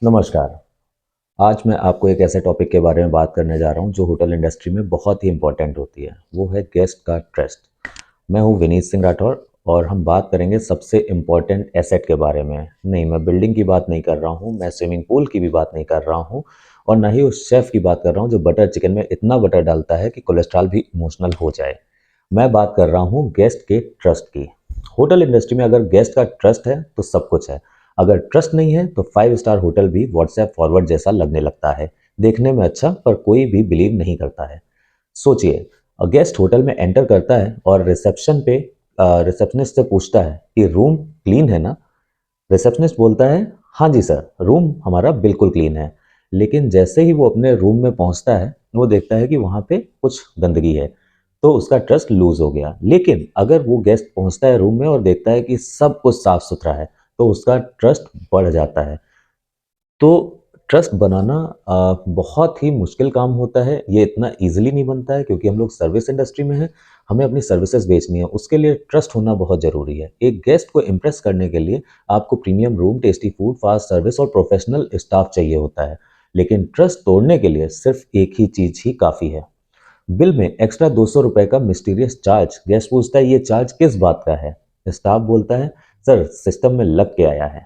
नमस्कार। आज मैं आपको एक ऐसे टॉपिक के बारे में बात करने जा रहा हूँ जो होटल इंडस्ट्री में बहुत ही इम्पोर्टेंट होती है। वो है गेस्ट का ट्रस्ट। मैं हूँ विनीत सिंह राठौर और हम बात करेंगे सबसे इम्पोर्टेंट एसेट के बारे में। नहीं, मैं बिल्डिंग की बात नहीं कर रहा हूँ, मैं स्विमिंग पूल की भी बात नहीं कर रहा हूँ और ना ही उस शेफ़ की बात कर रहा हूँ जो बटर चिकन में इतना बटर डालता है कि कोलेस्ट्रॉल भी इमोशनल हो जाए। मैं बात कर रहा हूँ गेस्ट के ट्रस्ट की। होटल इंडस्ट्री में अगर गेस्ट का ट्रस्ट है तो सब कुछ है। अगर ट्रस्ट नहीं है तो 5 स्टार होटल भी व्हाट्सएप फॉरवर्ड जैसा लगने लगता है। देखने में अच्छा, पर कोई भी बिलीव नहीं करता है। सोचिए, गेस्ट होटल में एंटर करता है और रिसेप्शन पे रिसेप्शनिस्ट से पूछता है कि रूम क्लीन है ना। रिसेप्शनिस्ट बोलता है, हाँ जी सर, रूम हमारा बिल्कुल क्लीन है। लेकिन जैसे ही वो अपने रूम में पहुंचता है, वो देखता है कि वहाँ पे कुछ गंदगी है, तो उसका ट्रस्ट लूज हो गया। लेकिन अगर वो गेस्ट पहुंचता है रूम में और देखता है कि सब कुछ साफ सुथरा है, तो उसका ट्रस्ट बढ़ जाता है। तो ट्रस्ट बनाना बहुत ही मुश्किल काम होता है। ये इतना ईज़िली नहीं बनता है क्योंकि हम लोग सर्विस इंडस्ट्री में हैं, हमें अपनी सर्विसेज़ बेचनी है, उसके लिए ट्रस्ट होना बहुत ज़रूरी है। एक गेस्ट को इम्प्रेस करने के लिए आपको premium room, tasty food, fast service और प्रोफेशनल स्टाफ चाहिए होता है। लेकिन ट्रस्ट तोड़ने के लिए सिर्फ एक ही चीज़ ही काफ़ी है। बिल में एक्स्ट्रा ₹200 का मिस्टीरियस चार्ज। गेस्ट पूछता है, ये चार्ज किस बात का है? स्टाफ बोलता है, सर सिस्टम में लग के आया है।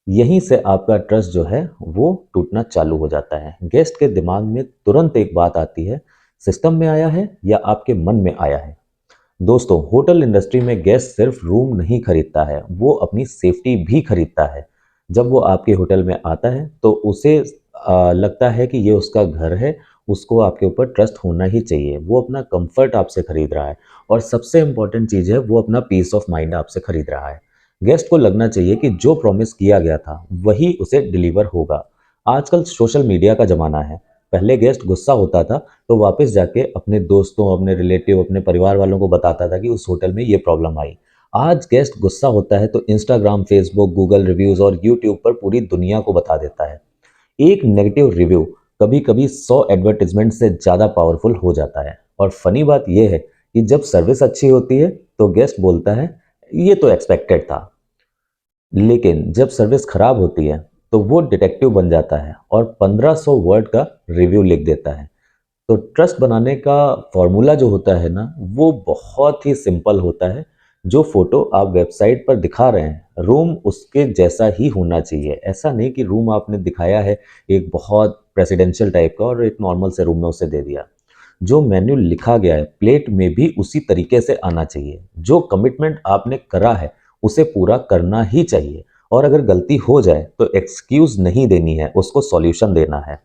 यहीं से आपका ट्रस्ट जो है वो टूटना चालू हो जाता है। गेस्ट के दिमाग में तुरंत एक बात आती है, सिस्टम में आया है या आपके मन में आया है। दोस्तों, होटल इंडस्ट्री में गेस्ट सिर्फ रूम नहीं खरीदता है, वो अपनी सेफ्टी भी खरीदता है। जब वो आपके होटल में आता है तो उसे लगता है कि ये उसका घर है, उसको आपके ऊपर ट्रस्ट होना ही चाहिए। वो अपना कंफर्ट आपसे खरीद रहा है और सबसे इम्पोर्टेंट चीज़ है, वो अपना पीस ऑफ माइंड आपसे खरीद रहा है। गेस्ट को लगना चाहिए कि जो प्रॉमिस किया गया था वही उसे डिलीवर होगा। आजकल सोशल मीडिया का ज़माना है। पहले गेस्ट गुस्सा होता था तो वापस जाके अपने दोस्तों, अपने रिलेटिव, अपने परिवार वालों को बताता था कि उस होटल में ये प्रॉब्लम आई। आज गेस्ट गुस्सा होता है तो इंस्टाग्राम, फेसबुक, गूगल रिव्यूज़ और यूट्यूब पर पूरी दुनिया को बता देता है। एक नेगेटिव रिव्यू कभी-कभी 100 एडवर्टाइजमेंट से ज़्यादा पावरफुल हो जाता है। और फनी बात यह है कि जब सर्विस अच्छी होती है तो गेस्ट बोलता है, ये तो एक्सपेक्टेड था। लेकिन जब सर्विस खराब होती है तो वो डिटेक्टिव बन जाता है और 1500 वर्ड का रिव्यू लिख देता है। तो ट्रस्ट बनाने का फॉर्मूला जो होता है ना, वो बहुत ही सिंपल होता है। जो फोटो आप वेबसाइट पर दिखा रहे हैं, रूम उसके जैसा ही होना चाहिए। ऐसा नहीं कि रूम आपने दिखाया है एक बहुत प्रेसिडेंशियल टाइप का और एक नॉर्मल से रूम में उसे दे दिया। जो मेन्यू लिखा गया है प्लेट में भी उसी तरीके से आना चाहिए। जो कमिटमेंट आपने करा है उसे पूरा करना ही चाहिए। और अगर गलती हो जाए तो एक्सक्यूज नहीं देनी है, उसको सॉल्यूशन देना है।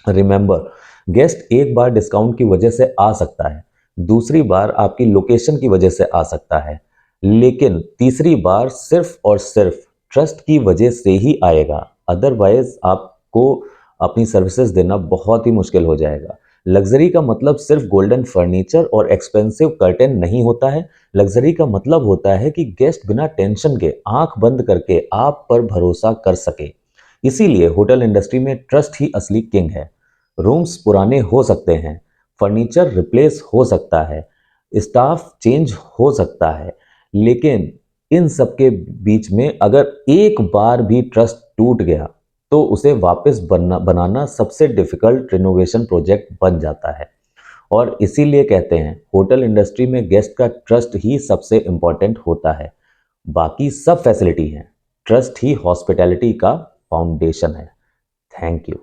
रिमेंबर, गेस्ट एक बार डिस्काउंट की वजह से आ सकता है, दूसरी बार आपकी लोकेशन की वजह से आ सकता है, लेकिन तीसरी बार सिर्फ और सिर्फ ट्रस्ट की वजह से ही आएगा। अदरवाइज आपको अपनी सर्विसेज देना बहुत ही मुश्किल हो जाएगा। लग्जरी का मतलब सिर्फ गोल्डन फर्नीचर और एक्सपेंसिव कर्टेन नहीं होता है। लग्जरी का मतलब होता है कि गेस्ट बिना टेंशन के आंख बंद करके आप पर भरोसा कर सके। इसीलिए होटल इंडस्ट्री में ट्रस्ट ही असली किंग है। रूम्स पुराने हो सकते हैं, फर्नीचर रिप्लेस हो सकता है, स्टाफ चेंज हो सकता है, लेकिन इन सब के बीच में अगर एक बार भी ट्रस्ट टूट गया तो उसे वापस बनाना सबसे डिफिकल्ट रिनोवेशन प्रोजेक्ट बन जाता है। और इसीलिए कहते हैं होटल इंडस्ट्री में गेस्ट का ट्रस्ट ही सबसे इंपॉर्टेंट होता है। बाकी सब फैसिलिटी हैं, ट्रस्ट ही हॉस्पिटैलिटी का फाउंडेशन है। Thank you.